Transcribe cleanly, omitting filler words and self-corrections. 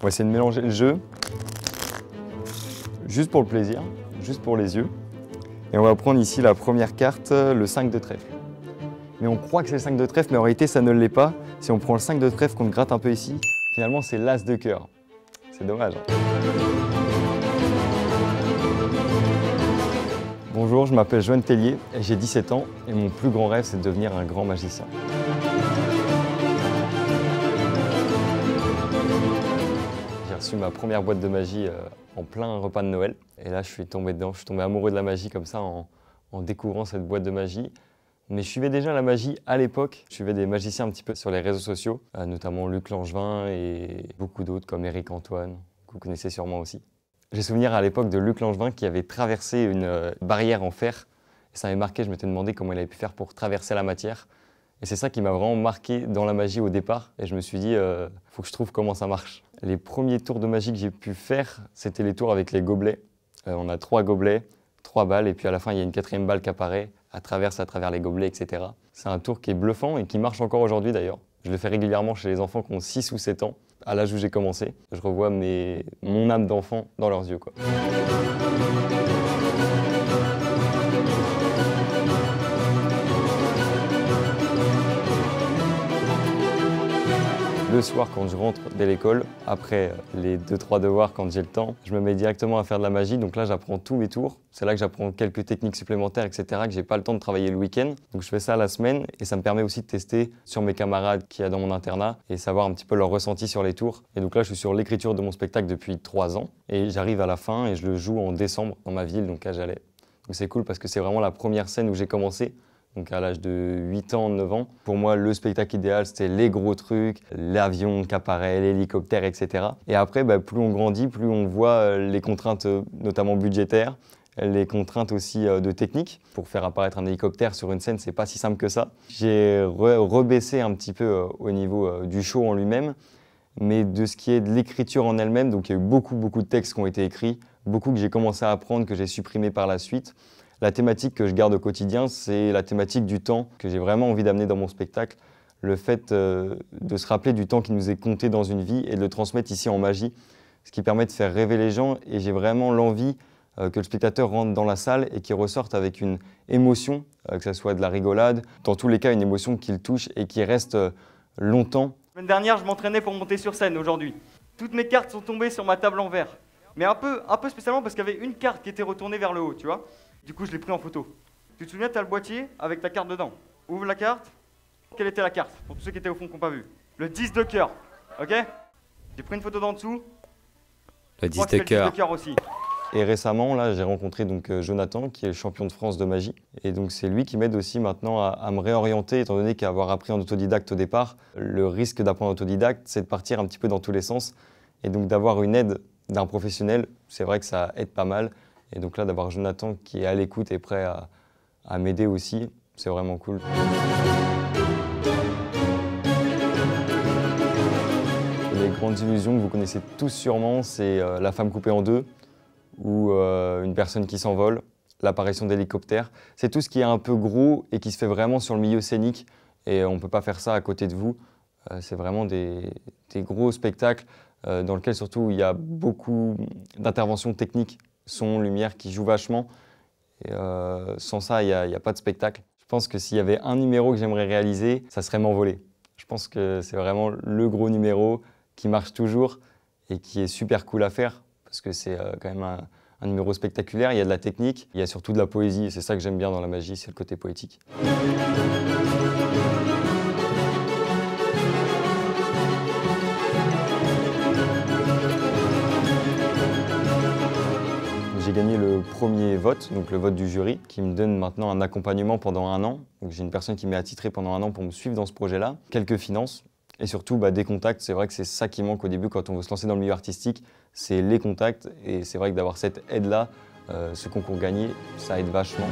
va essayer de mélanger le jeu, juste pour le plaisir, juste pour les yeux. Et on va prendre ici la première carte, le 5 de trèfle. Mais on croit que c'est le 5 de trèfle, mais en réalité ça ne l'est pas. Si on prend le 5 de trèfle qu'on gratte un peu ici, finalement c'est l'as de cœur. C'est dommage. Bonjour, je m'appelle Joanne Tellier, j'ai 17 ans et mon plus grand rêve c'est de devenir un grand magicien. J'ai reçu ma première boîte de magie en plein repas de Noël et là je suis tombé dedans, je suis tombé amoureux de la magie comme ça en découvrant cette boîte de magie. Mais je suivais déjà la magie à l'époque, je suivais des magiciens un petit peu sur les réseaux sociaux, notamment Luc Langevin et beaucoup d'autres comme Éric Antoine, que vous connaissez sûrement aussi. J'ai souvenir à l'époque de Luc Langevin qui avait traversé une barrière en fer. Et ça m'avait marqué, je m'étais demandé comment il avait pu faire pour traverser la matière. Et c'est ça qui m'a vraiment marqué dans la magie au départ. Et je me suis dit, faut que je trouve comment ça marche. Les premiers tours de magie que j'ai pu faire, c'était les tours avec les gobelets. On a 3 gobelets, 3 balles, et puis à la fin, il y a une 4e balle qui apparaît, à travers les gobelets, etc. C'est un tour qui est bluffant et qui marche encore aujourd'hui d'ailleurs. Je le fais régulièrement chez les enfants qui ont 6 ou 7 ans. À l'âge où j'ai commencé, je revois mon âme d'enfant dans leurs yeux, quoi. Le soir, quand je rentre de l'école, après les 2-3 devoirs quand j'ai le temps, je me mets directement à faire de la magie. Donc là, j'apprends tous mes tours. C'est là que j'apprends quelques techniques supplémentaires, etc., que j'ai pas le temps de travailler le week-end. Donc je fais ça la semaine et ça me permet aussi de tester sur mes camarades qu'il y a dans mon internat et savoir un petit peu leur ressenti sur les tours. Et donc là, je suis sur l'écriture de mon spectacle depuis 3 ans et j'arrive à la fin et je le joue en décembre dans ma ville, donc à Jalais. Donc c'est cool parce que c'est vraiment la première scène où j'ai commencé. Donc à l'âge de 8 ans, 9 ans. Pour moi, le spectacle idéal, c'était les gros trucs, l'avion qui apparaît, l'hélicoptère, etc. Et après, plus on grandit, plus on voit les contraintes, notamment budgétaires, les contraintes aussi de technique. Pour faire apparaître un hélicoptère sur une scène, c'est pas si simple que ça. J'ai rebaissé un petit peu au niveau du show en lui-même, mais de ce qui est de l'écriture en elle-même, donc il y a eu beaucoup de textes qui ont été écrits, beaucoup que j'ai commencé à apprendre, que j'ai supprimé par la suite. La thématique que je garde au quotidien, c'est la thématique du temps que j'ai vraiment envie d'amener dans mon spectacle. Le fait de se rappeler du temps qui nous est compté dans une vie et de le transmettre ici en magie, ce qui permet de faire rêver les gens. Et j'ai vraiment l'envie que le spectateur rentre dans la salle et qu'il ressorte avec une émotion, que ce soit de la rigolade, dans tous les cas une émotion qui le touche et qui reste longtemps. La semaine dernière, je m'entraînais pour monter sur scène aujourd'hui. Toutes mes cartes sont tombées sur ma table en verre. Mais un peu spécialement parce qu'il y avait une carte qui était retournée vers le haut, tu vois. Du coup, je l'ai pris en photo. Tu te souviens, tu as le boîtier avec ta carte dedans. Ouvre la carte. Quelle était la carte? Pour tous ceux qui étaient au fond qui n'ont pas vu. Le 10 de cœur. Ok? J'ai pris une photo d'en dessous. Le 10 de cœur. Le 10 de cœur aussi. Et récemment, là, j'ai rencontré donc Jonathan, qui est le champion de France de magie. Et donc, c'est lui qui m'aide aussi maintenant à me réorienter, étant donné qu'avoir appris en autodidacte au départ, le risque d'apprendre en autodidacte, c'est de partir un petit peu dans tous les sens. Et donc, d'avoir une aide d'un professionnel, c'est vrai que ça aide pas mal. Et donc là, d'avoir Jonathan qui est à l'écoute et prêt à m'aider aussi, c'est vraiment cool. Les grandes illusions que vous connaissez tous sûrement, c'est la femme coupée en deux ou une personne qui s'envole, l'apparition d'hélicoptères. C'est tout ce qui est un peu gros et qui se fait vraiment sur le milieu scénique. Et on ne peut pas faire ça à côté de vous. C'est vraiment des gros spectacles dans lesquels surtout il y a beaucoup d'interventions techniques. Son, lumière qui joue vachement. Et sans ça, il n'y a pas de spectacle. Je pense que s'il y avait un numéro que j'aimerais réaliser, ça serait M'envoler. Je pense que c'est vraiment le gros numéro qui marche toujours et qui est super cool à faire parce que c'est quand même un numéro spectaculaire. Il y a de la technique, il y a surtout de la poésie et c'est ça que j'aime bien dans la magie, c'est le côté poétique. J'ai gagné le premier vote, donc le vote du jury, qui me donne maintenant un accompagnement pendant 1 an. Donc j'ai une personne qui m'est attitrée pendant 1 an pour me suivre dans ce projet-là. Quelques finances et surtout des contacts. C'est vrai que c'est ça qui manque au début quand on veut se lancer dans le milieu artistique, c'est les contacts. Et c'est vrai que d'avoir cette aide-là, ce concours gagné, ça aide vachement.